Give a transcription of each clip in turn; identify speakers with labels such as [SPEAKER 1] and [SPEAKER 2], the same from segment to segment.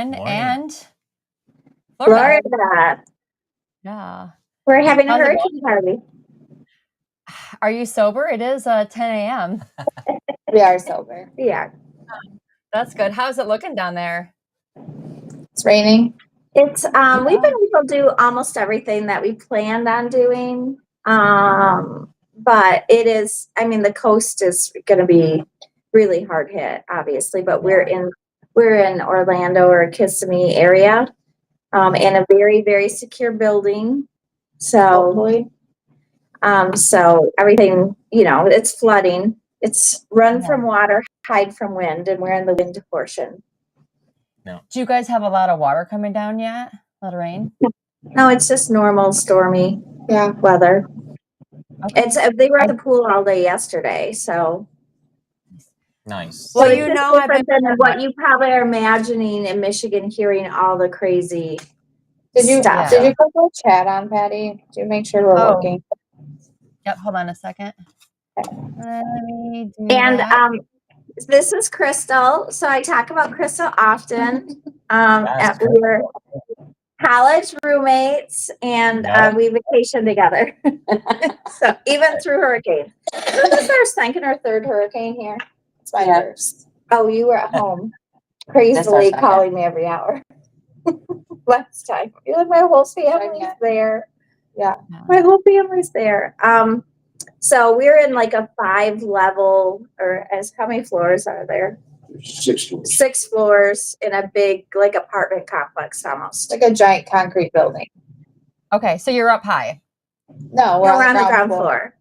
[SPEAKER 1] Lauren
[SPEAKER 2] Morning.
[SPEAKER 1] and Florida.
[SPEAKER 3] Florida.
[SPEAKER 1] Yeah.
[SPEAKER 3] We're having a
[SPEAKER 1] How's it
[SPEAKER 3] hurricane party.
[SPEAKER 1] Are you sober? It is 10 a.m.
[SPEAKER 4] We are sober.
[SPEAKER 3] Yeah.
[SPEAKER 1] That's good. How's it looking down there?
[SPEAKER 4] It's raining.
[SPEAKER 3] It's we've been able to do almost everything that we planned on doing. But it is, I mean, the coast is gonna be really hard hit, obviously, but we're in Orlando or Kissimmee area, in a very, very secure building. So
[SPEAKER 4] Hopefully.
[SPEAKER 3] so everything, it's flooding. It's run from water, hide from wind, and we're in the wind portion.
[SPEAKER 1] Do you guys have a lot of water coming down yet? A lot of rain?
[SPEAKER 3] No, it's just normal stormy weather.
[SPEAKER 1] Okay.
[SPEAKER 3] They were at the pool all day yesterday, so.
[SPEAKER 2] Nice.
[SPEAKER 1] Well,
[SPEAKER 3] it's
[SPEAKER 1] you
[SPEAKER 3] just
[SPEAKER 1] know, I've
[SPEAKER 3] different
[SPEAKER 1] been
[SPEAKER 3] than what you probably are imagining in Michigan, hearing all the crazy
[SPEAKER 4] Did you
[SPEAKER 3] stuff.
[SPEAKER 4] put the chat on, Patty? Did you make sure we're working?
[SPEAKER 1] Yep, hold on a second. Let me do
[SPEAKER 3] And
[SPEAKER 1] that.
[SPEAKER 3] this is Crystal. So I talk about Crystal often. We were college roommates, and we vacationed together. So even through hurricanes. This is our second or third hurricane here.
[SPEAKER 4] It's my first.
[SPEAKER 3] Oh, you were at home, crazily calling me every hour. Last time, you're like, my whole family's there. Yeah, my whole family's there. So we're in like a 5-level, or how many floors are there?
[SPEAKER 5] 6 floors.
[SPEAKER 3] 6 floors in a big, like, apartment complex almost.
[SPEAKER 4] Like a giant concrete building.
[SPEAKER 1] Okay, so you're up high.
[SPEAKER 4] No, we're on the ground floor.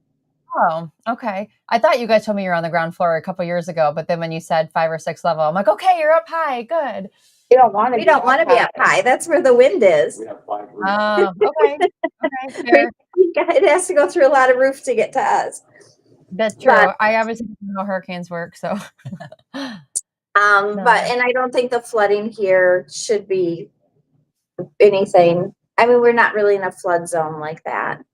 [SPEAKER 1] Oh, okay. I thought you guys told me you were on the ground floor a couple years ago, but then when you said 5 or 6 level, I'm like, okay, you're up high. Good.
[SPEAKER 4] We don't want to
[SPEAKER 3] be up high. That's where the wind is.
[SPEAKER 5] We have 5 rooms.
[SPEAKER 1] Oh, okay. Okay, fair.
[SPEAKER 3] It has to go through a lot of roof to get to us.
[SPEAKER 1] That's true. I obviously don't know how hurricanes work, so.
[SPEAKER 3] But I don't think the flooding here should be anything. I mean, we're not really in a flood zone like that.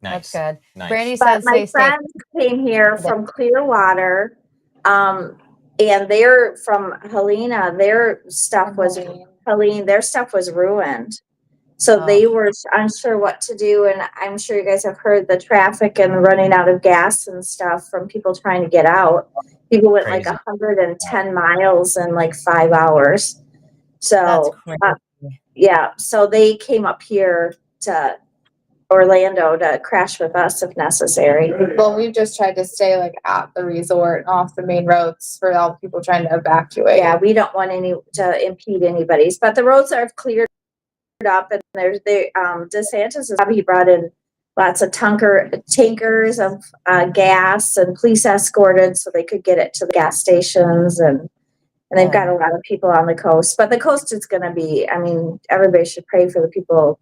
[SPEAKER 1] That's good.
[SPEAKER 2] Nice.
[SPEAKER 1] Brandy
[SPEAKER 3] But
[SPEAKER 1] says,
[SPEAKER 3] my friends came here from Clearwater, and they're from Helena. Their stuff was ruined. So they were unsure what to do, and I'm sure you guys have heard the traffic and running out of gas and stuff from people trying to get out. People went like 110 miles in like 5 hours. So so they came up here to Orlando to crash with us if necessary.
[SPEAKER 4] Well, we've just tried to stay like at the resort and off the main roads for all the people trying to evacuate.
[SPEAKER 3] Yeah, we don't want to impede anybody's, but the roads are cleared up, and there's DeSantis has probably brought in lots of tankers of gas, and police escorted so they could get it to the gas stations, and they've got a lot of people on the coast. But the coast is going to be, I mean, everybody should pray for the people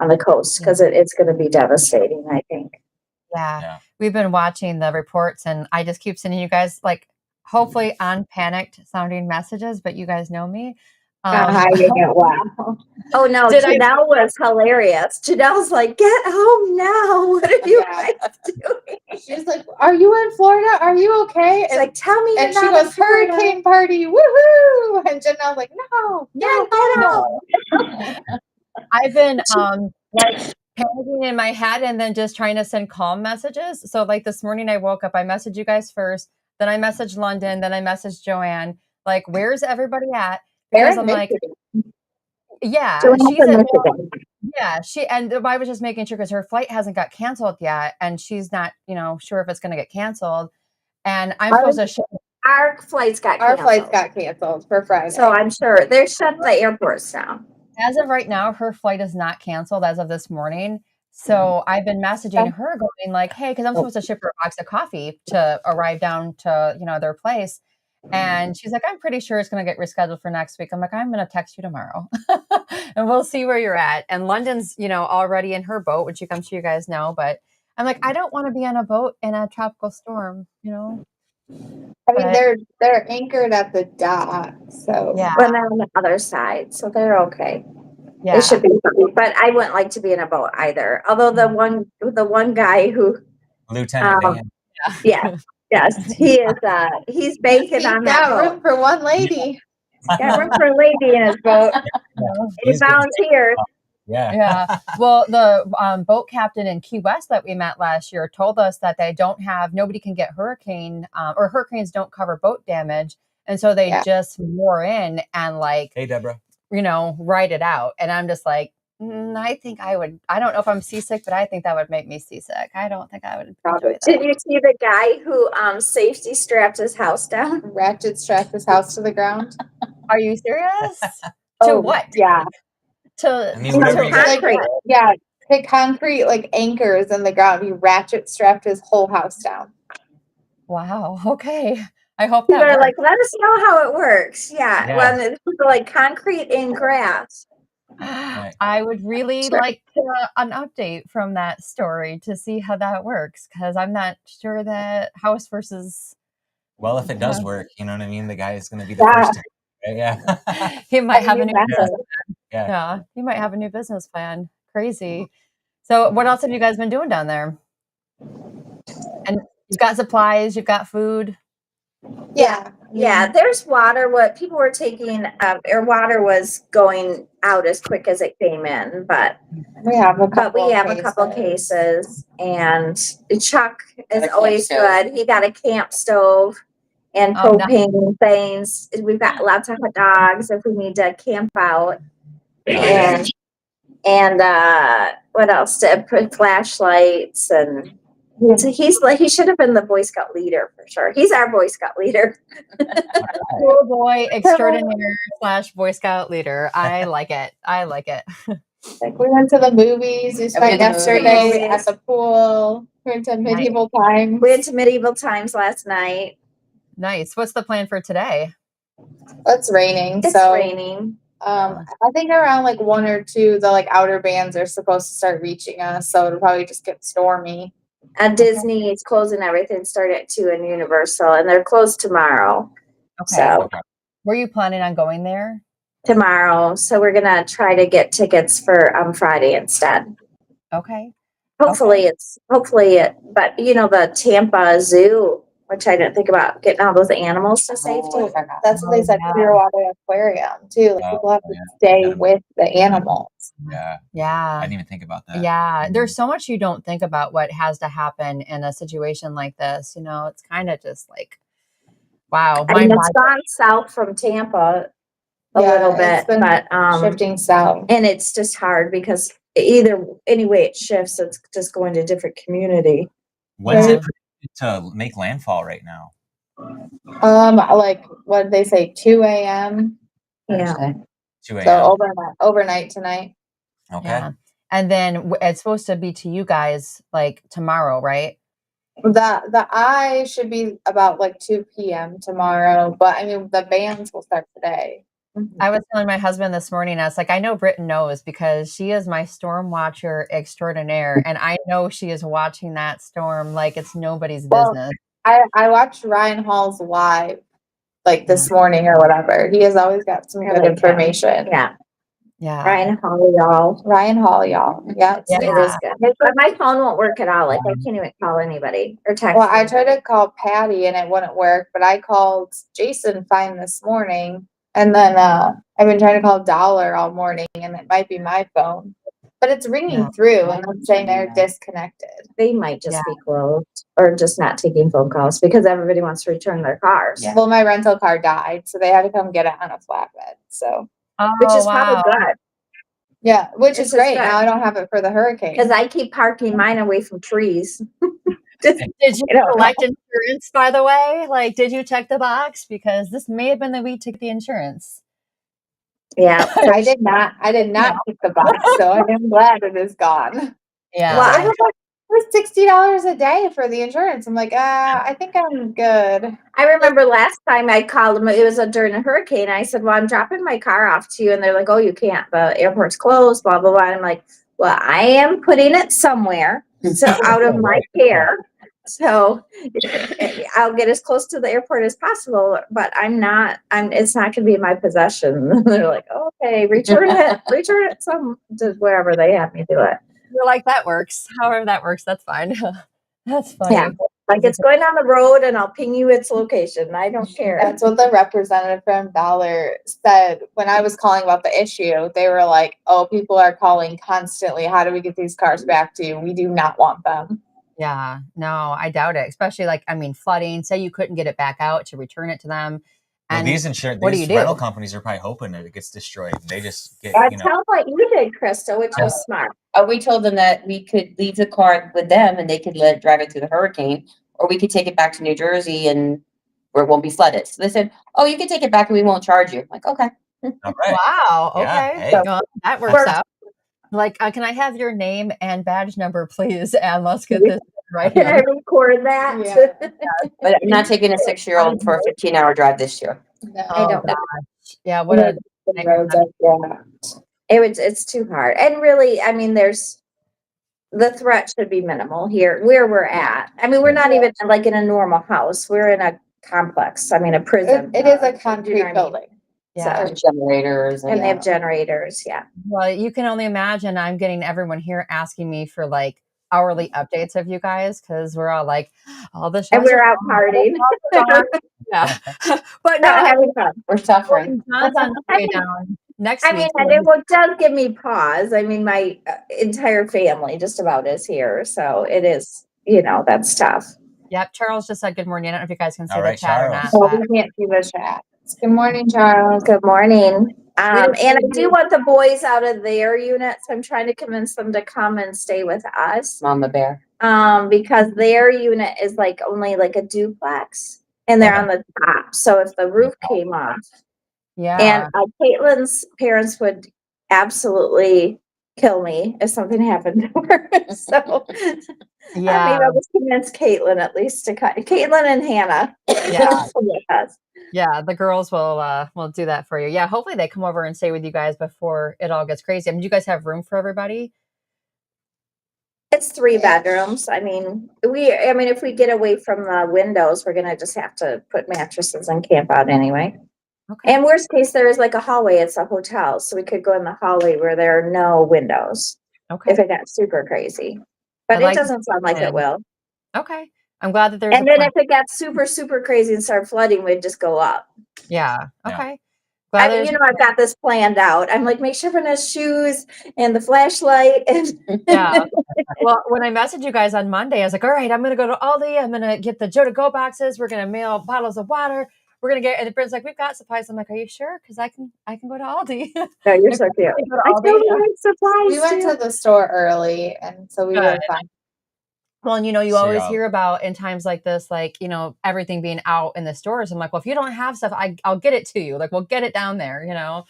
[SPEAKER 3] on the coast because it's going to be devastating, I think.
[SPEAKER 1] Yeah. We've been watching the reports, and I just keep sending you guys like hopefully unpanicked sounding messages, but you guys know me.
[SPEAKER 3] Wow. Oh no, Janelle was hilarious. Janelle's like, get home now. What are you guys doing?
[SPEAKER 4] She's like, are you in Florida? Are you okay?
[SPEAKER 3] It's like, tell me.
[SPEAKER 4] And she goes, hurricane party, woohoo! And Janelle's like, no.
[SPEAKER 1] I've been like panicking in my head and then just trying to send calm messages. So like this morning I woke up, I messaged you guys first, then I messaged London, then I messaged Joanne, like, where's everybody at? Because I'm like, she's at, I was just making sure because her flight hasn't got canceled yet, and she's not, sure if it's going to get canceled. And I'm supposed to
[SPEAKER 3] our flights got
[SPEAKER 4] canceled for Friday.
[SPEAKER 3] So I'm sure they're shut the airports down.
[SPEAKER 1] As of right now, her flight is not canceled as of this morning. So I've been messaging her going like, hey, because I'm supposed to ship her a box of coffee to arrive down to, their place. And she's like, I'm pretty sure it's going to get rescheduled for next week. I'm like, I'm going to text you tomorrow and we'll see where you're at. And London's, already in her boat, which you come to, you guys know, but I'm like, I don't want to be on a boat in a tropical storm,
[SPEAKER 4] I mean, they're anchored at the dock, so
[SPEAKER 3] when they're on the other side, so they're okay.
[SPEAKER 1] Yeah,
[SPEAKER 3] they should be, but I wouldn't like to be in a boat either. Although the one guy who
[SPEAKER 2] Lieutenant Dan.
[SPEAKER 3] Yes, he is. He's banking on that
[SPEAKER 4] room for one lady.
[SPEAKER 3] Got room for a lady in his boat. He
[SPEAKER 2] He's good.
[SPEAKER 3] volunteered.
[SPEAKER 2] Yeah.
[SPEAKER 1] Yeah. Well, the boat captain in Key West that we met last year told us that they don't have, nobody can get hurricane or hurricanes don't cover boat damage. And so they just moor in and like,
[SPEAKER 2] Hey, Deborah.
[SPEAKER 1] ride it out. And I'm just like, I think I would, I don't know if I'm seasick, but I think that would make me seasick. I don't think I would enjoy that.
[SPEAKER 3] Did you see the guy who safety strapped his house down?
[SPEAKER 4] Ratchet strapped his house to the ground.
[SPEAKER 1] Are you serious?
[SPEAKER 4] Oh,
[SPEAKER 1] what?
[SPEAKER 4] Yeah.
[SPEAKER 2] I mean, whatever you got.
[SPEAKER 3] Concrete.
[SPEAKER 4] Hit concrete like anchors in the ground. He ratchet strapped his whole house down.
[SPEAKER 1] Wow. Okay. I hope
[SPEAKER 3] People
[SPEAKER 1] that
[SPEAKER 3] are like,
[SPEAKER 1] works.
[SPEAKER 3] let us know how it works. Yeah.
[SPEAKER 2] Yeah.
[SPEAKER 3] Well, it's like concrete in grass.
[SPEAKER 2] Right.
[SPEAKER 1] I would really like an update from that story to see how that works because I'm not sure that house versus.
[SPEAKER 2] Well, if it does work, you know what I mean? The guy is going to be the first to. Right? Yeah.
[SPEAKER 1] He might have a new
[SPEAKER 4] method.
[SPEAKER 2] Yeah.
[SPEAKER 1] he might have a new business plan. Crazy. So, what else have you guys been doing down there? And you've got supplies, you've got food.
[SPEAKER 4] Yeah.
[SPEAKER 3] Yeah, there's water. What people were taking, or water was going out as quick as it came in, but
[SPEAKER 4] We have a couple
[SPEAKER 3] cases. And Chuck is
[SPEAKER 5] And a
[SPEAKER 3] always
[SPEAKER 5] camp stove.
[SPEAKER 3] good. He got a camp stove and
[SPEAKER 1] Oh, nice.
[SPEAKER 3] propane things. We've got lots of hot dogs if we need to camp out.
[SPEAKER 2] Nice.
[SPEAKER 3] And what else? To put flashlights and. He's like he should have been the Boy Scout leader for sure. He's our Boy Scout leader.
[SPEAKER 1] Cool boy extraordinaire / Boy Scout leader. I like it. I like it.
[SPEAKER 4] Like we went to the movies. We spent yesterday at the pool. We went to medieval times.
[SPEAKER 3] We went to medieval times last night.
[SPEAKER 1] Nice. What's the plan for today?
[SPEAKER 4] It's raining.
[SPEAKER 3] It's raining.
[SPEAKER 4] I think around like 1 or 2, the like outer bands are supposed to start reaching us, so it'll probably just get stormy.
[SPEAKER 3] And Disney is closing everything. Start at 2 in Universal, and they're closed tomorrow.
[SPEAKER 1] Okay.
[SPEAKER 3] So
[SPEAKER 1] Were you planning on going there?
[SPEAKER 3] tomorrow, so we're gonna try to get tickets for Friday instead.
[SPEAKER 1] Okay.
[SPEAKER 3] Hopefully but the Tampa Zoo, which I didn't think about getting all those animals to safety.
[SPEAKER 4] That's what they said. Clearwater Aquarium too. Like people have to stay with the animals.
[SPEAKER 2] Yeah.
[SPEAKER 1] Yeah.
[SPEAKER 2] I didn't even think about that.
[SPEAKER 1] Yeah. There's so much you don't think about what has to happen in a situation like this. It's kind of just like, wow.
[SPEAKER 3] I mean, it's gone south from Tampa a little bit, but
[SPEAKER 4] shifting south.
[SPEAKER 3] And it's just hard because any way it shifts, it's just going to a different community.
[SPEAKER 2] When's it predicted to make landfall right now?
[SPEAKER 4] Like what did they say? 2 a.m.
[SPEAKER 3] Yeah.
[SPEAKER 2] 2 a.m.
[SPEAKER 4] So overnight tonight.
[SPEAKER 2] Okay.
[SPEAKER 1] Yeah. And then it's supposed to be to you guys like tomorrow, right?
[SPEAKER 4] The eye should be about like 2 p.m. tomorrow, but I mean the bands will start today.
[SPEAKER 1] I was telling my husband this morning, I was like, I know Britton knows because she is my storm watcher extraordinaire. And I know she is watching that storm like it's nobody's business.
[SPEAKER 4] I watched Ryan Hall's live like this morning or whatever. He has always got some good information.
[SPEAKER 3] Yeah.
[SPEAKER 1] Yeah.
[SPEAKER 3] Ryan Hall, y'all.
[SPEAKER 4] Yeah.
[SPEAKER 3] It is good. But my phone won't work at all. Like I can't even call anybody or text.
[SPEAKER 4] Well, I tried to call Patti and it wouldn't work, but I called Jason Fine this morning. And then I've been trying to call Dollar all morning, and it might be my phone. But it's ringing through, and I'm saying they're disconnected.
[SPEAKER 3] They might just be closed or just not taking phone calls because everybody wants to return their cars.
[SPEAKER 4] Yeah. Well, my rental car died, so they had to come get it on a flatbed. So,
[SPEAKER 3] which is probably good.
[SPEAKER 4] Yeah, which is great. Now I don't have it for the hurricane.
[SPEAKER 3] Because I keep parking mine away from trees.
[SPEAKER 1] Did you collect insurance, by the way? Like, did you check the box? Because this may have been the week to get the insurance.
[SPEAKER 3] Yeah.
[SPEAKER 4] I did not check the box, so I'm glad it is gone.
[SPEAKER 1] Yeah.
[SPEAKER 3] Well,
[SPEAKER 4] it was $60 a day for the insurance. I'm like, I think I'm good.
[SPEAKER 3] I remember last time I called them, it was during a hurricane. I said, well, I'm dropping my car off to you. And they're like, oh, you can't. The airport's closed, blah, blah, blah. I'm like, well, I am putting it somewhere. So out of my care. So I'll get as close to the airport as possible, but it's not going to be in my possession. They're like, okay, return it to wherever they have me do it.
[SPEAKER 1] You're like, that works. However that works, that's fine. That's funny.
[SPEAKER 3] Yeah. Like it's going on the road and I'll ping you its location. I don't care.
[SPEAKER 4] That's what the representative from Dollar said when I was calling about the issue. They were like, "Oh, people are calling constantly. How do we get these cars back to you? We do not want them."
[SPEAKER 1] Yeah, no, I doubt it. Especially like, I mean, flooding. Say you couldn't get it back out to return it to them.
[SPEAKER 2] Well,
[SPEAKER 1] And
[SPEAKER 2] these
[SPEAKER 1] what do you do?
[SPEAKER 2] rental companies are probably hoping that it gets destroyed. They just get,
[SPEAKER 3] That sounds like you did, Krista, which was smart.
[SPEAKER 6] We told them that we could leave the car with them and they could let it drive it through the hurricane, or we could take it back to New Jersey and where it won't be flooded. So they said, "Oh, you can take it back and we won't charge you." I'm like, okay.
[SPEAKER 2] all right.
[SPEAKER 1] Wow.
[SPEAKER 2] Yeah,
[SPEAKER 1] Okay.
[SPEAKER 2] hey.
[SPEAKER 1] Well, that works out. Like, can I have your name and badge number, please? And let's get this right.
[SPEAKER 3] Can I record that?
[SPEAKER 4] Yeah.
[SPEAKER 6] But I'm not taking a 6-year-old for a 15-hour drive this year.
[SPEAKER 4] No.
[SPEAKER 3] I don't know.
[SPEAKER 1] Yeah. What a
[SPEAKER 3] The roads are, it's too hard. And really, I mean, the threat should be minimal here where we're at. I mean, we're not even like in a normal house. We're in a complex. I mean, a prison.
[SPEAKER 4] It is a
[SPEAKER 3] you know what I
[SPEAKER 4] concrete
[SPEAKER 3] mean?
[SPEAKER 4] building.
[SPEAKER 1] yeah.
[SPEAKER 6] So generators
[SPEAKER 3] And they
[SPEAKER 6] yeah.
[SPEAKER 3] have generators. Yeah.
[SPEAKER 1] Well, you can only imagine. I'm getting everyone here asking me for like hourly updates of you guys because we're all like, all the shots
[SPEAKER 3] And we're
[SPEAKER 1] are
[SPEAKER 3] out partying.
[SPEAKER 1] yeah. But
[SPEAKER 3] Not
[SPEAKER 1] no,
[SPEAKER 3] having fun.
[SPEAKER 6] We're suffering.
[SPEAKER 1] John's on his way down next
[SPEAKER 3] I
[SPEAKER 1] week.
[SPEAKER 3] mean,
[SPEAKER 1] so
[SPEAKER 3] and it does give me pause. I mean, my entire family just about is here. So it is, that's tough.
[SPEAKER 1] Yep. Charles just said good morning. I don't know if you guys can see
[SPEAKER 2] All
[SPEAKER 1] the
[SPEAKER 2] right,
[SPEAKER 1] chat or
[SPEAKER 2] Charles.
[SPEAKER 1] not.
[SPEAKER 3] Well,
[SPEAKER 1] But
[SPEAKER 3] we can't see the chat.
[SPEAKER 4] Good morning, Charles.
[SPEAKER 3] Good morning.
[SPEAKER 1] don't
[SPEAKER 3] And I
[SPEAKER 1] see
[SPEAKER 3] do want the boys out of their units. I'm trying to convince them to come and stay with us.
[SPEAKER 6] Mama Bear.
[SPEAKER 3] Because their unit is like only like a duplex and they're on the top. So if the roof came off,
[SPEAKER 1] yeah.
[SPEAKER 3] and Caitlin's parents would absolutely kill me if something happened to her. So maybe
[SPEAKER 1] Yeah.
[SPEAKER 3] I'll just convince Caitlin at least to cut. Caitlin and Hannah.
[SPEAKER 1] Yeah.
[SPEAKER 3] with us.
[SPEAKER 1] Yeah, the girls will do that for you. Yeah, hopefully they come over and stay with you guys before it all gets crazy. I mean, do you guys have room for everybody?
[SPEAKER 3] It's 3 bedrooms. I mean, if we get away from the windows, we're gonna just have to put mattresses and camp out anyway.
[SPEAKER 1] Okay.
[SPEAKER 3] And worst case, there is like a hallway. It's a hotel, so we could go in the hallway where there are no windows
[SPEAKER 1] Okay.
[SPEAKER 3] if it got super crazy. But
[SPEAKER 1] like
[SPEAKER 3] it doesn't sound like it will.
[SPEAKER 1] Okay. I'm glad that there's
[SPEAKER 3] And then if it got super, super crazy and started flooding, we'd just go up.
[SPEAKER 1] yeah.
[SPEAKER 2] Yeah.
[SPEAKER 1] Okay.
[SPEAKER 3] I
[SPEAKER 1] Glad
[SPEAKER 3] mean, I've got this planned out. I'm like, make sure everyone has shoes and the flashlight. And
[SPEAKER 1] yeah. Well, when I messaged you guys on Monday, I was like, all right, I'm going to go to Aldi. I'm going to get the Joe to Go boxes. We're going to mail bottles of water. We're going to get, and Brent's like, we've got supplies. I'm like, are you sure? Because I can go to Aldi.
[SPEAKER 3] No, you're so cute. I totally have supplies.
[SPEAKER 4] We went to the store early, and so we were fine.
[SPEAKER 1] Well, and you
[SPEAKER 2] So,
[SPEAKER 1] always
[SPEAKER 2] yeah.
[SPEAKER 1] hear about in times like this, like, everything being out in the stores. I'm like, well, if you don't have stuff, I'll get it to you. Like, we'll get it down there,
[SPEAKER 2] Yeah.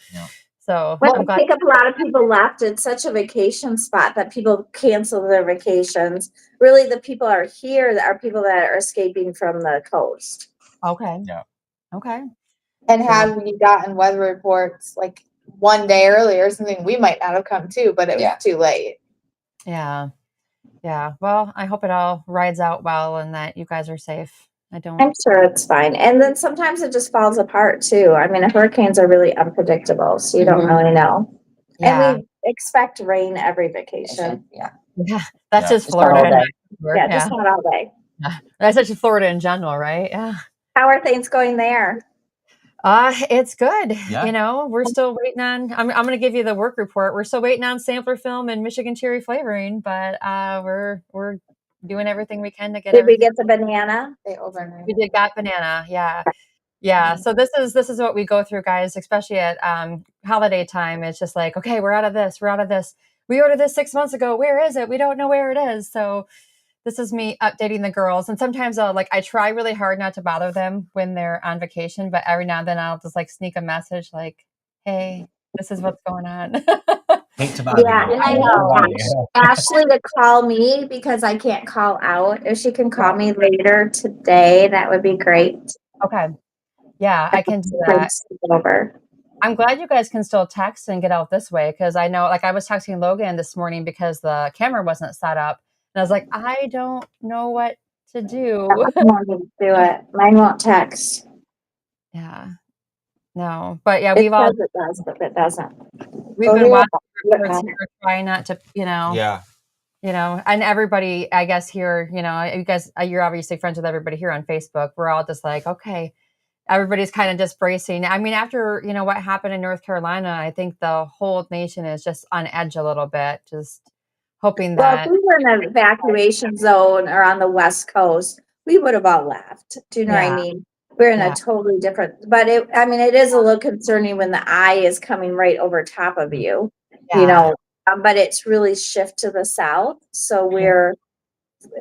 [SPEAKER 1] So
[SPEAKER 3] Well,
[SPEAKER 1] I'm
[SPEAKER 3] I
[SPEAKER 1] glad.
[SPEAKER 3] think a lot of people left. It's such a vacation spot that people cancel their vacations. Really, the people are here that are people that are escaping from the coast.
[SPEAKER 1] Okay.
[SPEAKER 2] Yeah.
[SPEAKER 1] Okay.
[SPEAKER 4] And had we gotten weather reports like one day earlier or something, we might not have come too, but it was too late.
[SPEAKER 1] Yeah. Yeah. Well, I hope it all rides out well and that you guys are safe.
[SPEAKER 3] I'm sure it's fine. And then sometimes it just falls apart too. I mean, hurricanes are really unpredictable, so you don't really know.
[SPEAKER 1] Yeah.
[SPEAKER 3] And we expect rain every vacation.
[SPEAKER 6] Yeah.
[SPEAKER 1] Yeah. That's
[SPEAKER 2] Yeah.
[SPEAKER 1] just Florida.
[SPEAKER 3] Yeah, just not all day.
[SPEAKER 1] That's just Florida in general, right? Yeah.
[SPEAKER 3] How are things going there?
[SPEAKER 1] It's good.
[SPEAKER 2] Yeah.
[SPEAKER 1] We're still waiting on, I'm going to give you the work report. We're still waiting on sampler film and Michigan cherry flavoring, but we're doing everything we can to get
[SPEAKER 3] Did we
[SPEAKER 1] everything.
[SPEAKER 3] get the banana?
[SPEAKER 4] They overnight.
[SPEAKER 1] We did got banana. Yeah. Yeah. So this is what we go through, guys, especially at holiday time. It's just like, okay, we're out of this. We're out of this. We ordered this 6 months ago. Where is it? We don't know where it is. So this is me updating the girls. And sometimes I try really hard not to bother them when they're on vacation, but every now and then I'll just sneak a message like, hey, this is what's going on.
[SPEAKER 2] Hate to bother you.
[SPEAKER 3] And I know Ashley to call me because I can't call out. If she can call me later today, that would be great.
[SPEAKER 1] Okay. Yeah, I can do that.
[SPEAKER 3] Over.
[SPEAKER 1] I'm glad you guys can still text and get out this way because I know, I was texting Logan this morning because the camera wasn't set up. And I was like, I don't know what to do.
[SPEAKER 3] Do it. Mine won't text.
[SPEAKER 1] Yeah. No. But yeah,
[SPEAKER 3] It does, but it doesn't.
[SPEAKER 1] We've been watching reports here, trying not to,
[SPEAKER 2] Yeah.
[SPEAKER 1] you know, and everybody, I guess here, you know, you guys, you're obviously friends with everybody here on Facebook. We're all just like, okay, everybody's kind of just bracing. I mean, after, you know, what happened in North Carolina, I think the whole nation is just on edge a little bit, just hoping
[SPEAKER 3] Well, if
[SPEAKER 1] that,
[SPEAKER 3] we were in an evacuation zone or on the West Coast, we would have all left. Do you know what I
[SPEAKER 1] yeah,
[SPEAKER 3] mean? We're in
[SPEAKER 1] yeah,
[SPEAKER 3] a totally different, but I mean, it is a little concerning when the eye is coming right over top of you, you
[SPEAKER 1] yeah,
[SPEAKER 3] know, but it's really shift to the south. So
[SPEAKER 1] yeah,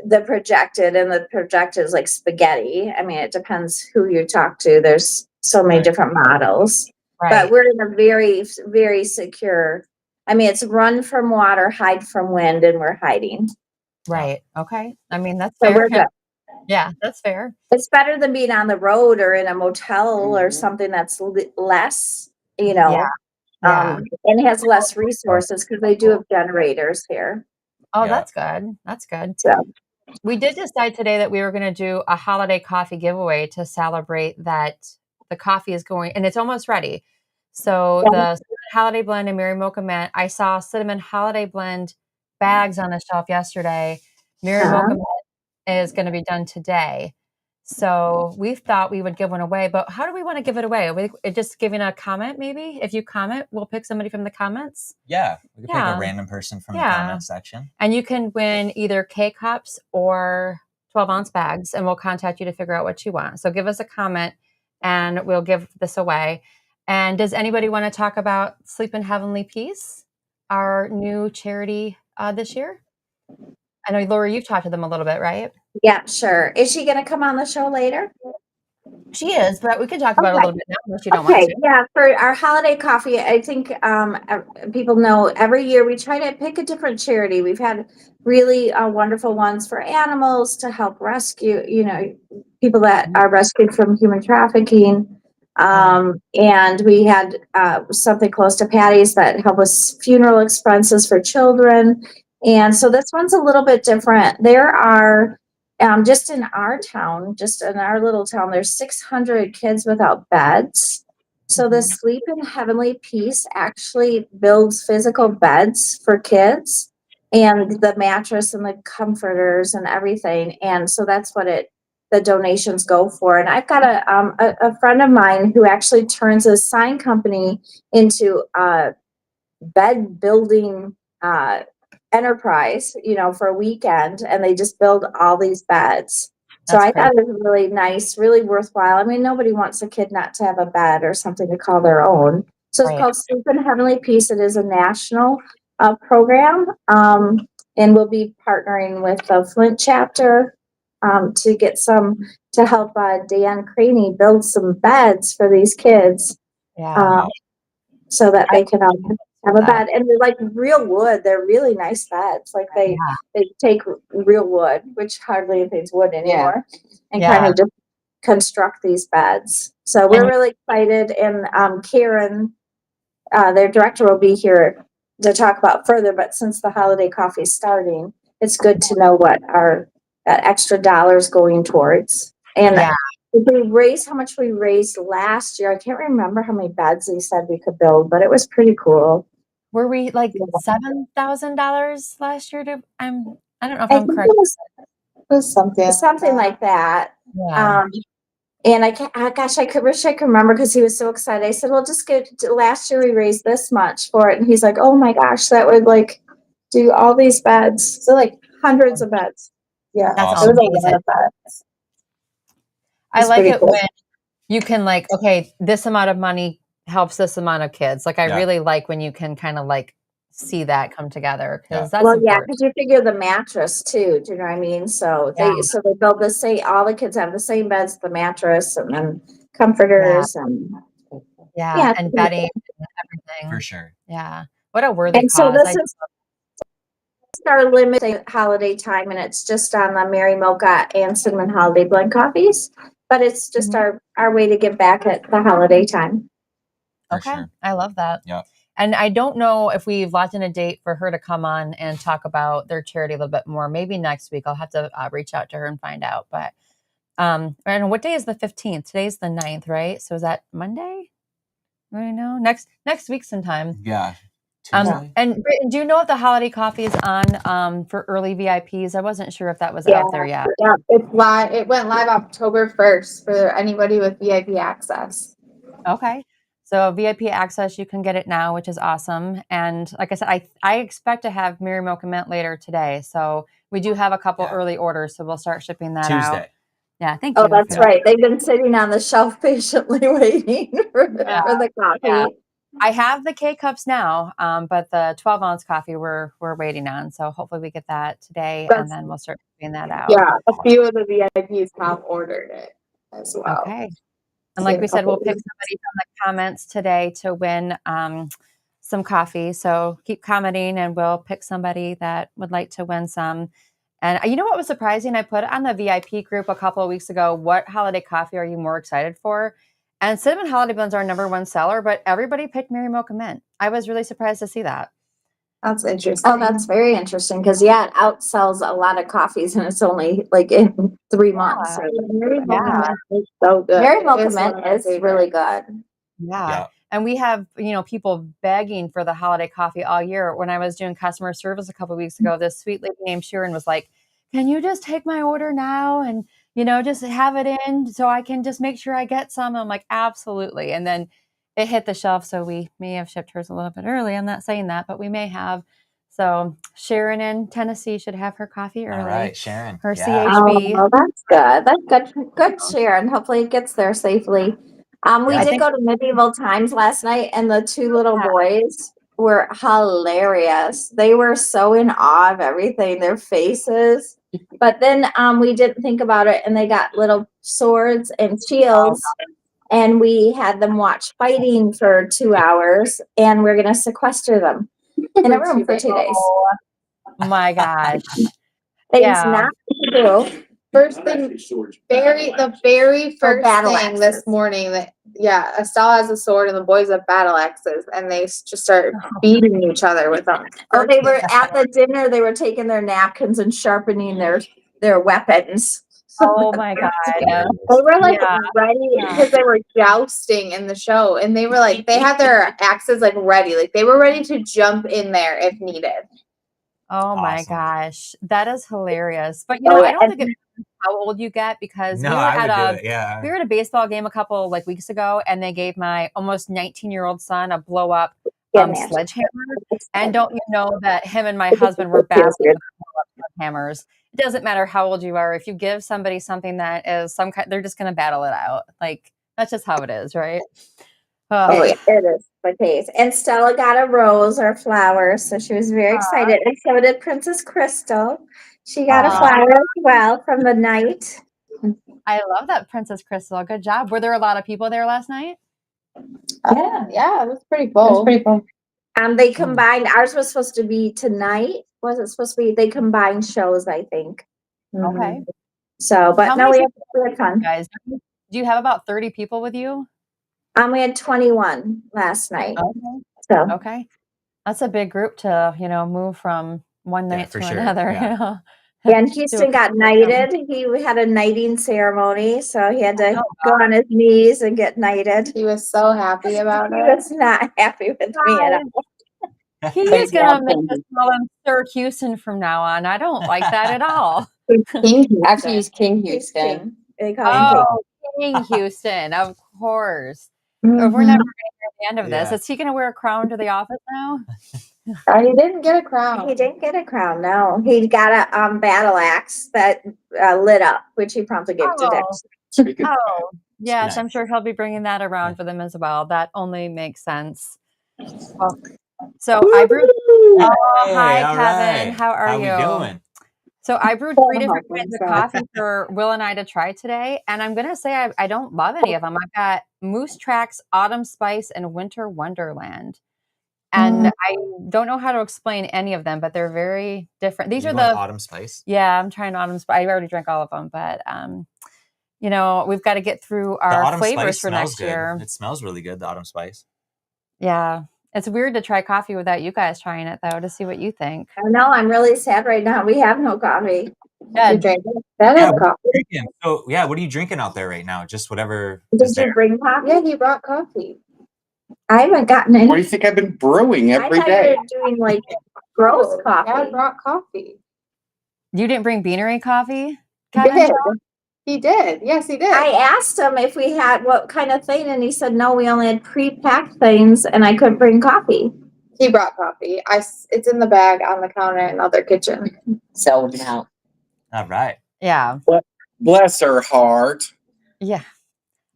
[SPEAKER 3] the projected is like spaghetti. I mean, it depends who you talk to. There's so many
[SPEAKER 2] Right.
[SPEAKER 3] different models, but
[SPEAKER 1] right,
[SPEAKER 3] we're in a very, very secure. I mean, it's run from water, hide from wind, and we're hiding.
[SPEAKER 1] right. Okay. I mean, that's
[SPEAKER 3] So
[SPEAKER 1] fair.
[SPEAKER 3] we're good.
[SPEAKER 1] Yeah, that's fair.
[SPEAKER 3] It's better than being on the road or in a motel or something that's less, you
[SPEAKER 1] Yeah,
[SPEAKER 3] know,
[SPEAKER 1] yeah.
[SPEAKER 3] and has less resources because they do have generators here.
[SPEAKER 1] Oh,
[SPEAKER 2] Yeah.
[SPEAKER 1] that's good. That's good.
[SPEAKER 3] So
[SPEAKER 1] We did decide today that we were going to do a holiday coffee giveaway to celebrate that the coffee is going, and it's almost ready. So the cinnamon holiday blend and Mary Mocha Mint, I saw cinnamon holiday blend bags on the shelf yesterday. Mary
[SPEAKER 3] uh,
[SPEAKER 1] Mocha Mint is going to be done today. So we thought we would give one away, but how do we want to give it away? Are we just giving a comment, maybe? If you comment, we'll pick somebody from the comments.
[SPEAKER 2] Yeah. We could pick
[SPEAKER 1] Yeah.
[SPEAKER 2] a random person from the
[SPEAKER 1] Yeah.
[SPEAKER 2] comment section.
[SPEAKER 1] And you can win either K-Cups or 12-ounce bags, and we'll contact you to figure out what you want. So give us a comment, and we'll give this away. And does anybody want to talk about Sleep in Heavenly Peace, our new charity this year? I know, Laurie, you've talked to them a little bit, right?
[SPEAKER 3] yeah, sure. Is she going to come on the show later?
[SPEAKER 1] She is, but we can talk about it a
[SPEAKER 3] Okay.
[SPEAKER 1] little bit now unless you don't want
[SPEAKER 3] Okay,
[SPEAKER 1] to.
[SPEAKER 3] yeah, for our holiday coffee, I think people know every year we try to pick a different charity. We've had really wonderful ones for animals to help rescue, you know, people that are rescued from human trafficking. And we had something close to Patty's that help with funeral expenses for children. And so this one's a little bit different. There are just in our town, just in our little town, there's 600 kids without beds. So the Sleep in Heavenly Peace actually builds physical beds for kids and the mattress and the comforters and everything. And so that's what the donations go for. And I've got a friend of mine who actually turns a sign company into a bed building enterprise, you know, for a weekend, and they just build all these beds. So
[SPEAKER 1] That's
[SPEAKER 3] I
[SPEAKER 1] crazy.
[SPEAKER 3] thought it was really nice, really worthwhile. I mean, nobody wants a kid not to have a bed or something to call their own. So it's
[SPEAKER 1] Right.
[SPEAKER 3] called Sleep in Heavenly Peace. It is a national program, and we'll be partnering with the Flint chapter to get to help Dan Craney build some beds for these kids.
[SPEAKER 1] Yeah.
[SPEAKER 3] So that they can have a
[SPEAKER 1] that.
[SPEAKER 3] bed, and they're like real wood. They're really nice beds. Like they take real wood, which hardly anything's wood anymore, and kind
[SPEAKER 1] Yeah.
[SPEAKER 3] of just construct these beds. So we're really excited. And Karen, their director, will be here to talk about further. But since the holiday coffee is starting, it's good to know what our extra dollars going towards. And
[SPEAKER 1] Yeah.
[SPEAKER 3] if we raised how much we raised last year, I can't remember how many beds they said we could build, but it was pretty cool.
[SPEAKER 1] Were we like $7,000 last year? I don't know if
[SPEAKER 3] I
[SPEAKER 1] I'm
[SPEAKER 3] think
[SPEAKER 1] correct.
[SPEAKER 3] it
[SPEAKER 4] Was something.
[SPEAKER 3] was something like that.
[SPEAKER 1] Yeah.
[SPEAKER 3] And I can't, gosh, wish I could remember because he was so excited. I said, well, just get last year we raised this much for it. And he's like, oh my gosh, that would like do all these beds. So like hundreds of beds. Yeah.
[SPEAKER 1] That's
[SPEAKER 2] Awesome.
[SPEAKER 3] It was a
[SPEAKER 1] amazing.
[SPEAKER 3] lot of beds.
[SPEAKER 1] I
[SPEAKER 3] It's
[SPEAKER 1] like
[SPEAKER 3] pretty
[SPEAKER 1] it
[SPEAKER 3] cool.
[SPEAKER 1] when you can like, okay, this amount of money helps this amount of kids. Like I
[SPEAKER 2] Yeah.
[SPEAKER 1] really like when you can kind of like see that come together because that's
[SPEAKER 3] Well, yeah,
[SPEAKER 1] important.
[SPEAKER 3] because you figure the mattress too. Do you know what I mean? So they build the same. All the kids have the same beds, the mattress, and then comforters, and
[SPEAKER 1] Yeah.
[SPEAKER 3] it's
[SPEAKER 1] And
[SPEAKER 3] pretty
[SPEAKER 1] bedding
[SPEAKER 3] cool.
[SPEAKER 1] and everything.
[SPEAKER 2] For sure.
[SPEAKER 1] Yeah. What a worthy
[SPEAKER 3] And so
[SPEAKER 1] cause.
[SPEAKER 3] this is our limited holiday time, and it's just on the Mary Mocha and Cinnamon Holiday Blend coffees. But it's just our way to give back at the holiday time.
[SPEAKER 2] For
[SPEAKER 1] Okay.
[SPEAKER 2] sure.
[SPEAKER 1] I love that.
[SPEAKER 2] Yeah.
[SPEAKER 1] And I don't know if we've locked in a date for her to come on and talk about their charity a little bit more. Maybe next week. I'll have to reach out to her and find out. But I don't know, what day is the 15th? Today's the 9th, right? So is that Monday? I don't know. Next week sometime.
[SPEAKER 2] Yeah. Tuesday?
[SPEAKER 1] And Britton, do you know if the holiday coffee is on for early VIPs? I wasn't sure if that was
[SPEAKER 4] Yeah,
[SPEAKER 1] out there yet.
[SPEAKER 4] yeah, it's live. It went live October 1st for anybody with VIP access.
[SPEAKER 1] Okay. So VIP access, you can get it now, which is awesome. And like I said, I expect to have Mary Milk and Mint later today. So we do have a couple early orders, so we'll start shipping that out.
[SPEAKER 2] Tuesday.
[SPEAKER 1] Yeah, thank you.
[SPEAKER 3] Oh, that's right. They've been sitting on the shelf patiently waiting for the coffee.
[SPEAKER 1] Yeah. I have the K cups now, but the 12-ounce coffee we're waiting on. So hopefully we get that today, and then we'll start shipping that out.
[SPEAKER 4] Yeah, a few of the VIPs have ordered it as well.
[SPEAKER 1] Okay. And like we said, we'll pick somebody from the comments today to win some coffee. So keep commenting and we'll pick somebody that would like to win some. And you know what was surprising? I put on the VIP group a couple of weeks ago, what holiday coffee are you more excited for? And cinnamon holiday blends are our #1 seller, but everybody picked Mary Milk and Mint. I was really surprised to see that.
[SPEAKER 4] That's interesting.
[SPEAKER 3] Oh, that's very interesting because it outsells a lot of coffees, and it's only like in 3 months.
[SPEAKER 4] Mary Milk and Mint is so good.
[SPEAKER 3] Mary Milk
[SPEAKER 4] It
[SPEAKER 3] and
[SPEAKER 4] one
[SPEAKER 3] Mint
[SPEAKER 4] of my
[SPEAKER 3] is
[SPEAKER 4] favorites.
[SPEAKER 3] really good.
[SPEAKER 1] Yeah. And we have, people begging for the holiday coffee all year. When I was doing customer service a couple of weeks ago, this sweet lady named Sharon was like, can you just take my order now and, just have it in so I can just make sure I get some? And I'm like, absolutely. And then it hit the shelf. So we may have shipped hers a little bit early. I'm not saying that, but we may have. So Sharon in Tennessee should have her coffee early.
[SPEAKER 2] All right, Sharon.
[SPEAKER 1] Her
[SPEAKER 2] Yeah.
[SPEAKER 1] CHB.
[SPEAKER 3] Oh, that's good. That's good, Sharon. Hopefully it gets there safely. We
[SPEAKER 2] Yeah.
[SPEAKER 3] did go to Medieval Times last night, and the 2 little boys were hilarious. They were so in awe of everything, their faces. But then we didn't think about it, and they got little swords and shields, and we had them watch fighting for 2 hours, and we're going to sequester them in a room for 2 days.
[SPEAKER 1] Oh my gosh.
[SPEAKER 3] Things not to do.
[SPEAKER 4] First thing, the very first thing this morning that Estelle has a sword and the boys have battle axes, and they just start beating each other with them.
[SPEAKER 3] Oh, they were at the dinner. They were taking their napkins and sharpening their weapons.
[SPEAKER 1] Oh my God.
[SPEAKER 3] They were like ready
[SPEAKER 4] because they were jousting in the show, and they were like, they had their axes like ready, like they were ready to jump in there if needed.
[SPEAKER 1] Oh my gosh, that is hilarious. But I don't think it matters how old you get, because we were at a baseball game a couple weeks ago, and they gave my almost 19-year-old son a blow up sledgehammer. And don't you know that him and my husband were battling with hammers? It doesn't matter how old you are. If you give somebody something that is some kind, they're just going to battle it out. Like, that's just how it is, right?
[SPEAKER 3] It is the case. And Stella got a rose or flower, so she was very excited. And so did Princess Crystal. She got a flower as well from the night.
[SPEAKER 1] I love that, Princess Crystal. Good job. Were there a lot of people there last night?
[SPEAKER 4] Yeah, it was pretty cool.
[SPEAKER 3] They combined. Ours was supposed to be tonight. Was it supposed to be? They combined shows, I think.
[SPEAKER 1] Okay.
[SPEAKER 3] So, but no, we had fun.
[SPEAKER 1] Guys, do you have about 30 people with you?
[SPEAKER 3] We had 21 last night.
[SPEAKER 1] Okay. That's a big group to, move from one night to another.
[SPEAKER 3] Yeah. And Houston got knighted. He had a knighting ceremony, so he had to go on his knees and get knighted.
[SPEAKER 4] He was so happy about it.
[SPEAKER 3] He was not happy with me at all.
[SPEAKER 1] He is going to make us call him Sir Houston from now on. I don't like that at all.
[SPEAKER 6] Actually, he's King Houston.
[SPEAKER 3] They call him
[SPEAKER 1] King Houston, of course. We're never going to hear the end of this. Is he going to wear a crown to the office now?
[SPEAKER 4] He didn't get a crown.
[SPEAKER 3] He didn't get a crown, no. He got a battle axe that lit up, which he promptly gave to Dexter.
[SPEAKER 1] Oh, yes, I'm sure he'll be bringing that around for them as well. That only makes sense. Well, so I brewed. Hi, Kevin. How are you?
[SPEAKER 2] How we doing?
[SPEAKER 1] So I brewed 3 different kinds of coffee for Will and I to try today. And I'm going to say I don't love any of them. I've got Moose Tracks, Autumn Spice, and Winter Wonderland. And I don't know how to explain any of them, but they're very different. These are the
[SPEAKER 2] Autumn Spice.
[SPEAKER 1] Yeah, I'm trying Autumn Spice. I already drank all of them, but we've got to get through our flavors for next year.
[SPEAKER 2] It smells really good, the Autumn Spice.
[SPEAKER 1] Yeah. It's weird to try coffee without you guys trying it, though, to see what you think.
[SPEAKER 3] I know. I'm really sad right now. We have no coffee.
[SPEAKER 1] Good.
[SPEAKER 3] Coffee.
[SPEAKER 2] So, what are you drinking out there right now? Just whatever.
[SPEAKER 3] Did you bring coffee?
[SPEAKER 4] Yeah, he brought coffee.
[SPEAKER 3] I haven't gotten any.
[SPEAKER 7] What do you think I've been brewing every
[SPEAKER 3] I thought
[SPEAKER 7] day?
[SPEAKER 3] you were doing like gross
[SPEAKER 4] Oh,
[SPEAKER 3] coffee.
[SPEAKER 4] Dad brought coffee.
[SPEAKER 1] You didn't bring beanery coffee,
[SPEAKER 4] He
[SPEAKER 1] Kevin?
[SPEAKER 4] did. He did. Yes, he did.
[SPEAKER 3] I asked him if we had what kind of thing, and he said no, we only had pre-packed things, and I couldn't bring coffee.
[SPEAKER 4] He brought coffee. It's in the bag on the counter in the other kitchen.
[SPEAKER 6] Sold out.
[SPEAKER 2] All right.
[SPEAKER 1] Yeah.
[SPEAKER 7] Bless her heart.
[SPEAKER 1] Yeah.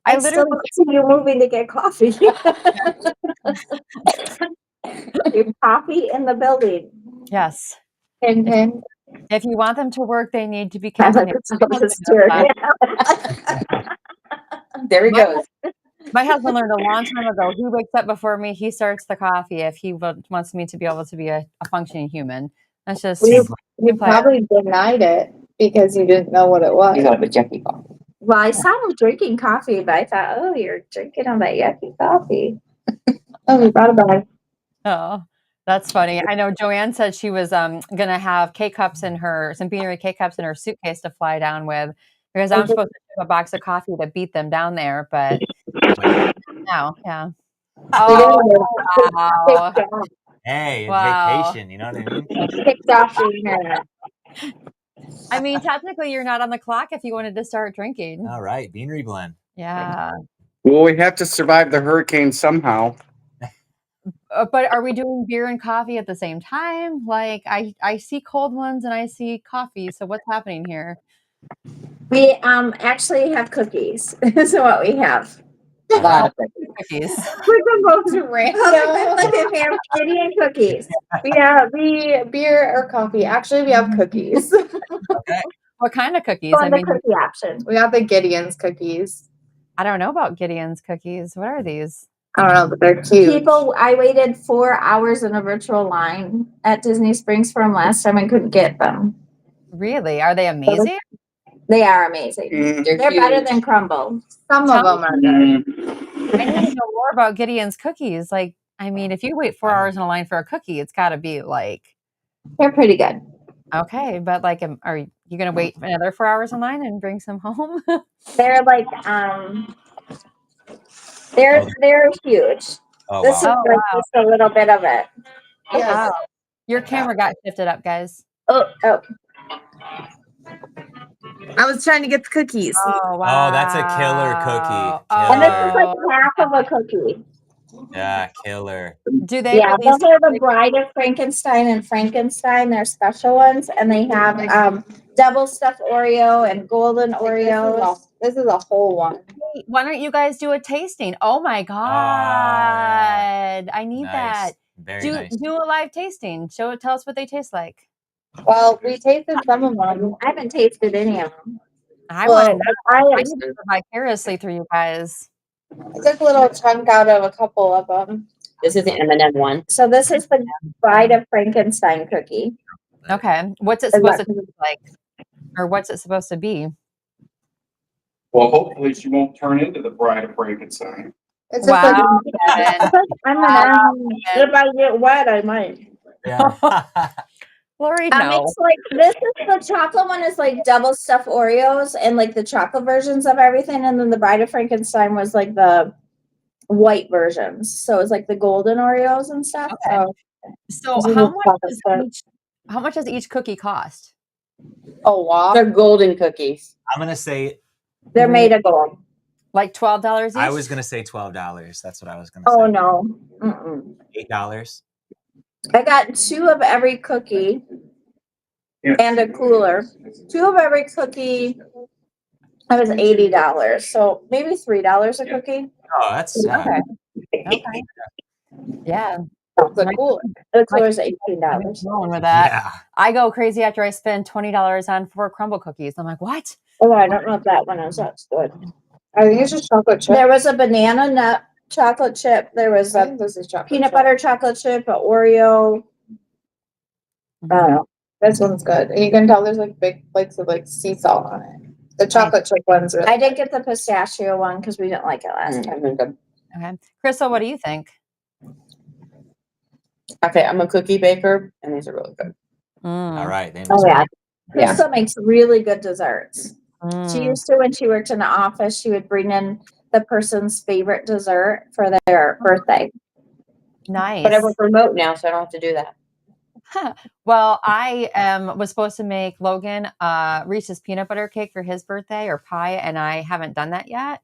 [SPEAKER 3] I
[SPEAKER 1] I
[SPEAKER 3] still
[SPEAKER 1] literally
[SPEAKER 3] see you moving to get coffee. Your coffee in the building.
[SPEAKER 1] yes.
[SPEAKER 4] And
[SPEAKER 1] If you want them to work, they need to be
[SPEAKER 3] I like
[SPEAKER 1] caffeinated.
[SPEAKER 3] this too.
[SPEAKER 6] There he
[SPEAKER 1] My-
[SPEAKER 6] goes.
[SPEAKER 1] My husband learned a long time ago. He wakes up before me. He starts the coffee if he wants me to be able to be a functioning human. That's just
[SPEAKER 4] you
[SPEAKER 1] team player.
[SPEAKER 4] probably denied it because you didn't know what it
[SPEAKER 6] You
[SPEAKER 4] was.
[SPEAKER 6] got it with Jackie coffee.
[SPEAKER 3] Well, I saw him drinking coffee, but I thought, oh, you're drinking all that yucky coffee.
[SPEAKER 4] Oh, we brought a bag.
[SPEAKER 1] Oh, that's funny. I know Joanne said she was gonna have K-cups in her, some beanery K-cups in her suitcase to fly down with because I'm supposed to have a box of coffee to beat them down there, but no, yeah. Oh, wow.
[SPEAKER 2] Hey, it's
[SPEAKER 1] Wow.
[SPEAKER 2] vacation. You know what I mean?
[SPEAKER 4] Kicked off the internet.
[SPEAKER 1] I mean, technically, you're not on the clock if you wanted to start drinking.
[SPEAKER 2] All right, beanery blend.
[SPEAKER 1] Yeah.
[SPEAKER 7] Well, we have to survive the hurricane somehow.
[SPEAKER 1] But are we doing beer and coffee at the same time? Like, I see cold ones and I see coffee. So what's happening here?
[SPEAKER 3] We actually have cookies. Is what we have.
[SPEAKER 6] A lot of
[SPEAKER 1] Cookies.
[SPEAKER 3] We're the most
[SPEAKER 4] Random.
[SPEAKER 3] we have Indian cookies.
[SPEAKER 4] Yeah, the beer or coffee. Actually, we have cookies.
[SPEAKER 2] Okay.
[SPEAKER 1] What kind of cookies?
[SPEAKER 3] On
[SPEAKER 1] I
[SPEAKER 3] the
[SPEAKER 1] mean,
[SPEAKER 3] cookie option.
[SPEAKER 4] We got the Gideon's cookies.
[SPEAKER 1] I don't know about Gideon's cookies. What are these?
[SPEAKER 4] I don't know, but they're cute.
[SPEAKER 3] People, I waited 4 hours in a virtual line at Disney Springs for them last time and couldn't get them.
[SPEAKER 1] Really? Are they amazing?
[SPEAKER 3] They are amazing.
[SPEAKER 7] Mm.
[SPEAKER 3] They're better than crumble.
[SPEAKER 4] Some of them are good.
[SPEAKER 1] I need to know more about Gideon's cookies. Like, I mean, if you wait 4 hours in a line for a cookie, it's got to be like,
[SPEAKER 3] They're pretty good.
[SPEAKER 1] okay, but like, are you going to wait another 4 hours in line and bring some home?
[SPEAKER 3] They're like they're huge.
[SPEAKER 2] Oh,
[SPEAKER 3] This is
[SPEAKER 2] wow.
[SPEAKER 3] like just a little bit of it.
[SPEAKER 4] Yes.
[SPEAKER 1] Wow. Your camera got shifted up, guys.
[SPEAKER 3] Oh.
[SPEAKER 4] I was trying to get the cookies.
[SPEAKER 1] Oh, wow.
[SPEAKER 2] Oh, that's a killer cookie.
[SPEAKER 3] And this is
[SPEAKER 2] Killer.
[SPEAKER 3] like half of a cookie.
[SPEAKER 2] Yeah, killer.
[SPEAKER 1] Do they
[SPEAKER 3] Yeah,
[SPEAKER 1] release
[SPEAKER 3] those are the Bride of Frankenstein and Frankenstein. They're special ones, and they have double stuffed Oreo and golden Oreos.
[SPEAKER 4] This is a whole one.
[SPEAKER 1] Why don't you guys do a tasting? Oh my god. I need
[SPEAKER 2] Nice.
[SPEAKER 1] that.
[SPEAKER 2] Very nice.
[SPEAKER 1] Do a live tasting. Tell us what they taste like.
[SPEAKER 4] Well, we tasted some of them.
[SPEAKER 3] I haven't tasted any of them.
[SPEAKER 1] I want to know. I
[SPEAKER 3] I
[SPEAKER 1] need to live vicariously through you guys.
[SPEAKER 4] I took a little chunk out of a couple of them.
[SPEAKER 6] This is the M&M one.
[SPEAKER 3] So this is the Bride of Frankenstein cookie.
[SPEAKER 1] Okay. What's it supposed to taste like? Or what's it supposed to be?
[SPEAKER 7] Well, hopefully she won't turn into the Bride of Frankenstein.
[SPEAKER 4] It's just
[SPEAKER 1] Wow, Kevin.
[SPEAKER 3] If I get wet, I might.
[SPEAKER 2] Yeah.
[SPEAKER 1] Laurie, no.
[SPEAKER 3] It's like this is the chocolate one is like double stuffed Oreos and like the chocolate versions of everything, and then the Bride of Frankenstein was like the white versions. So it's like the golden Oreos and stuff.
[SPEAKER 1] Okay.
[SPEAKER 3] So
[SPEAKER 1] So how much does each cookie cost?
[SPEAKER 4] a lot.
[SPEAKER 6] They're golden cookies.
[SPEAKER 2] I'm going to say,
[SPEAKER 3] they're made of gold.
[SPEAKER 1] Like $12 each?
[SPEAKER 2] I was going to say $12. That's what I was going to say.
[SPEAKER 3] Oh no. Mm-mm.
[SPEAKER 2] $8.
[SPEAKER 3] I got 2 of every cookie and a cooler. 2 of every cookie. That was $80. So maybe $3 a cookie.
[SPEAKER 2] Oh, that's
[SPEAKER 1] Okay. Yeah.
[SPEAKER 4] The cooler.
[SPEAKER 3] The cooler's $18.
[SPEAKER 1] Going with that.
[SPEAKER 2] yeah.
[SPEAKER 1] I go crazy after I spend $20 on 4 crumble cookies. I'm like, what?
[SPEAKER 3] Oh, I don't know if that one is. That's good.
[SPEAKER 4] I think it's just chocolate chip.
[SPEAKER 3] There was a banana nut chocolate chip. There was
[SPEAKER 4] I
[SPEAKER 3] a
[SPEAKER 4] think this is chocolate
[SPEAKER 3] peanut
[SPEAKER 4] chip.
[SPEAKER 3] butter chocolate chip, a Oreo. I don't know.
[SPEAKER 4] This one's good. And you can tell there's like big flakes of like sea salt on it. The chocolate chip one's really
[SPEAKER 3] I didn't get the pistachio one because we didn't like it last time.
[SPEAKER 1] Okay. Crystal, what do you think?
[SPEAKER 6] Okay, I'm a cookie baker, and these are really good.
[SPEAKER 1] Mm.
[SPEAKER 2] All right. They
[SPEAKER 3] Oh
[SPEAKER 2] must
[SPEAKER 3] yeah.
[SPEAKER 2] be-
[SPEAKER 3] Crystal makes really good desserts. She
[SPEAKER 1] Mm.
[SPEAKER 3] used to when she worked in the office, she would bring in the person's favorite dessert for their birthday.
[SPEAKER 1] Nice.
[SPEAKER 6] But I work remote now, so I don't have to do that.
[SPEAKER 1] Well, I was supposed to make Logan Reese's peanut butter cake for his birthday or pie, and I haven't done that yet.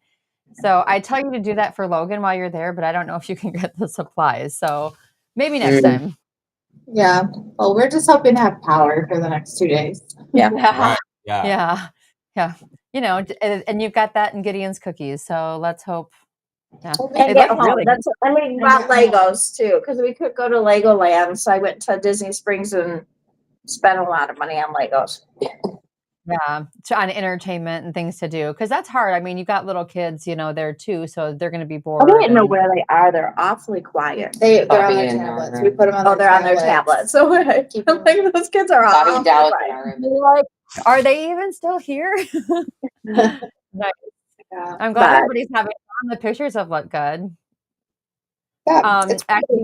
[SPEAKER 1] So I tell you to do that for Logan while you're there, but I don't know if you can get the supplies. So maybe next time.
[SPEAKER 4] Yeah. Well, we're just hoping to have power for the next 2 days.
[SPEAKER 1] Yeah.
[SPEAKER 2] Right. Yeah.
[SPEAKER 1] Yeah. Yeah. You know, and you've got that in Gideon's cookies. So let's hope. Yeah.
[SPEAKER 3] And
[SPEAKER 1] They
[SPEAKER 3] get
[SPEAKER 1] look
[SPEAKER 3] home.
[SPEAKER 1] really
[SPEAKER 3] That's and we bought Legos too, because we could go to Legoland. So I went to Disney Springs and spent a lot of money on Legos.
[SPEAKER 1] Yeah, on entertainment and things to do because that's hard. I mean, you've got little kids, you know, there too, so they're going to be
[SPEAKER 3] I
[SPEAKER 1] bored.
[SPEAKER 3] don't even know
[SPEAKER 1] and-
[SPEAKER 3] where they are. They're awfully quiet.
[SPEAKER 4] They're on
[SPEAKER 6] Bobby
[SPEAKER 4] their
[SPEAKER 6] and
[SPEAKER 4] tablets.
[SPEAKER 6] our-
[SPEAKER 4] We put them on.
[SPEAKER 3] Oh, they're on their tablets. So I
[SPEAKER 4] Keep
[SPEAKER 3] don't think those kids are
[SPEAKER 6] Bobby
[SPEAKER 3] awfully
[SPEAKER 6] and Dallas
[SPEAKER 3] quiet.
[SPEAKER 6] in our room.
[SPEAKER 1] You're like, are they even still here? Nice.
[SPEAKER 4] Yeah.
[SPEAKER 1] I'm glad
[SPEAKER 3] But-
[SPEAKER 1] everybody's having fun. The pictures have looked good.
[SPEAKER 4] Yeah, it's
[SPEAKER 1] Actually,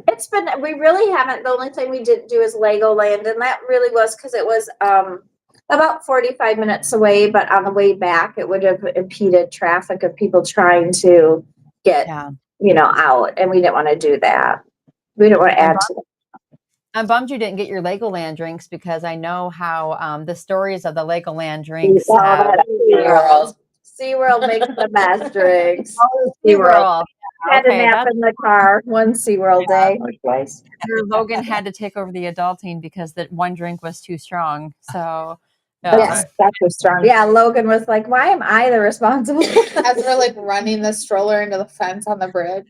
[SPEAKER 3] It's been, we really haven't, the only thing we didn't do is Legoland, and that really was because it was about 45 minutes away, but on the way back, it would have impeded traffic of people trying to get,
[SPEAKER 1] yeah.
[SPEAKER 3] you know, out, and we didn't want to do that. We didn't want to add to
[SPEAKER 1] I'm bummed you didn't get your Legoland drinks because I know how the stories of the Legoland drinks have.
[SPEAKER 3] SeaWorld. SeaWorld makes the best drinks.
[SPEAKER 1] SeaWorld.
[SPEAKER 3] Had to
[SPEAKER 1] Okay,
[SPEAKER 3] nap
[SPEAKER 1] that's
[SPEAKER 3] in the car one SeaWorld day or twice.
[SPEAKER 1] where Logan had to take over the adulting because that one drink was too strong. So,
[SPEAKER 3] Yes, that was strong. Yeah, Logan was like, "Why am I the responsible?"
[SPEAKER 4] as we're like running the stroller into the fence on the bridge.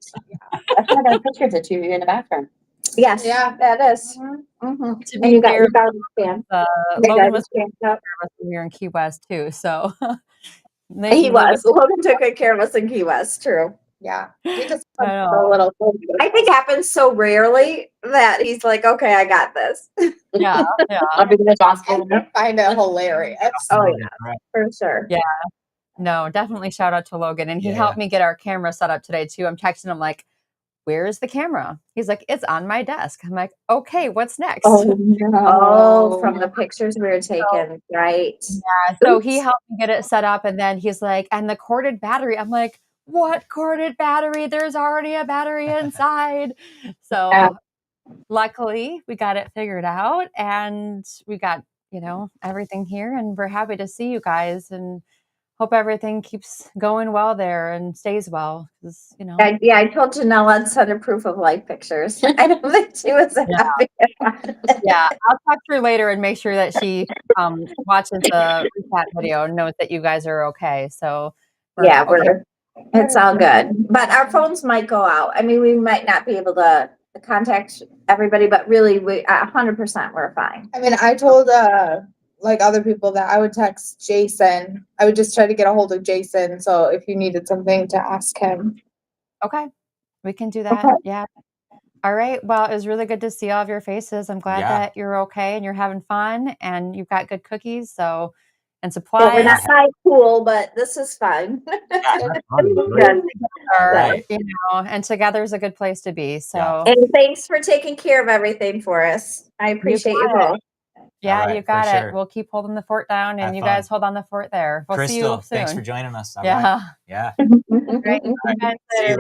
[SPEAKER 6] That's why I got pictures of you in the bathroom.
[SPEAKER 3] Yes,
[SPEAKER 4] Yeah.
[SPEAKER 3] that is.
[SPEAKER 1] To
[SPEAKER 3] And
[SPEAKER 1] be
[SPEAKER 3] you got
[SPEAKER 1] fair,
[SPEAKER 3] your garbage can.
[SPEAKER 1] Logan was
[SPEAKER 3] Up.
[SPEAKER 1] when we were in Key West too. So
[SPEAKER 3] He was. Logan took good care of us in Key West. True.
[SPEAKER 4] Yeah. We just
[SPEAKER 1] I
[SPEAKER 4] a
[SPEAKER 1] know.
[SPEAKER 4] little.
[SPEAKER 3] I think it happens so rarely that he's like, "Okay, I got this."
[SPEAKER 1] Yeah, yeah.
[SPEAKER 6] I'll be responsible.
[SPEAKER 4] I find it hilarious.
[SPEAKER 3] Oh
[SPEAKER 2] Right,
[SPEAKER 3] yeah,
[SPEAKER 2] right.
[SPEAKER 3] for sure.
[SPEAKER 1] Yeah. No, definitely shout out to Logan. And he
[SPEAKER 2] Yeah,
[SPEAKER 1] helped me get our camera set up today too. I'm texting him like, where's the camera? He's like, it's on my desk. I'm like, okay, what's next?
[SPEAKER 3] Oh, from the pictures we were taking, right?
[SPEAKER 1] So he helped me get it set up. And then he's like, and the corded battery. I'm like, what corded battery? There's already a battery inside. So
[SPEAKER 3] Yeah.
[SPEAKER 1] luckily we got it figured out and we got, you know, everything here and we're happy to see you guys and hope everything keeps going well there and stays well. 'Cause, you know,
[SPEAKER 3] I told Janelle I'd send her proof of life pictures. I don't think she was happy about it.
[SPEAKER 1] yeah, I'll talk to her later and make sure that she watches the recap video and knows that you guys are okay. So
[SPEAKER 3] Yeah,
[SPEAKER 1] okay.
[SPEAKER 3] it's all good. But our phones might go out. I mean, we might not be able to contact everybody, but really, we 100% we're fine.
[SPEAKER 4] I mean, I told like other people that I would text Jason. I would just try to get a hold of Jason. So if you needed something to ask him.
[SPEAKER 1] Okay, we can do that.
[SPEAKER 3] Okay.
[SPEAKER 1] Yeah. All right. Well, it was really good to see all of your faces. I'm glad
[SPEAKER 2] Yeah.
[SPEAKER 1] that you're okay and you're having fun and you've got good cookies. So, and
[SPEAKER 3] Well,
[SPEAKER 1] supplies.
[SPEAKER 3] we're not high cool, but this is fun. Good.
[SPEAKER 1] are,
[SPEAKER 2] Right.
[SPEAKER 1] you know, and together is a good place to be. So,
[SPEAKER 2] Yeah.
[SPEAKER 3] And thanks for taking care of everything for us. I appreciate you
[SPEAKER 1] got
[SPEAKER 3] both.
[SPEAKER 1] yeah,
[SPEAKER 2] All right,
[SPEAKER 1] you got
[SPEAKER 2] for
[SPEAKER 1] it.
[SPEAKER 2] sure.
[SPEAKER 1] We'll keep holding the fort down and
[SPEAKER 2] Have
[SPEAKER 1] you
[SPEAKER 2] fun.
[SPEAKER 1] guys hold on the fort there. We'll see
[SPEAKER 2] Crystal,
[SPEAKER 1] you soon.
[SPEAKER 2] thanks for joining us. All
[SPEAKER 1] yeah.
[SPEAKER 2] right. Yeah.
[SPEAKER 1] Great. See you guys
[SPEAKER 2] See you
[SPEAKER 1] later.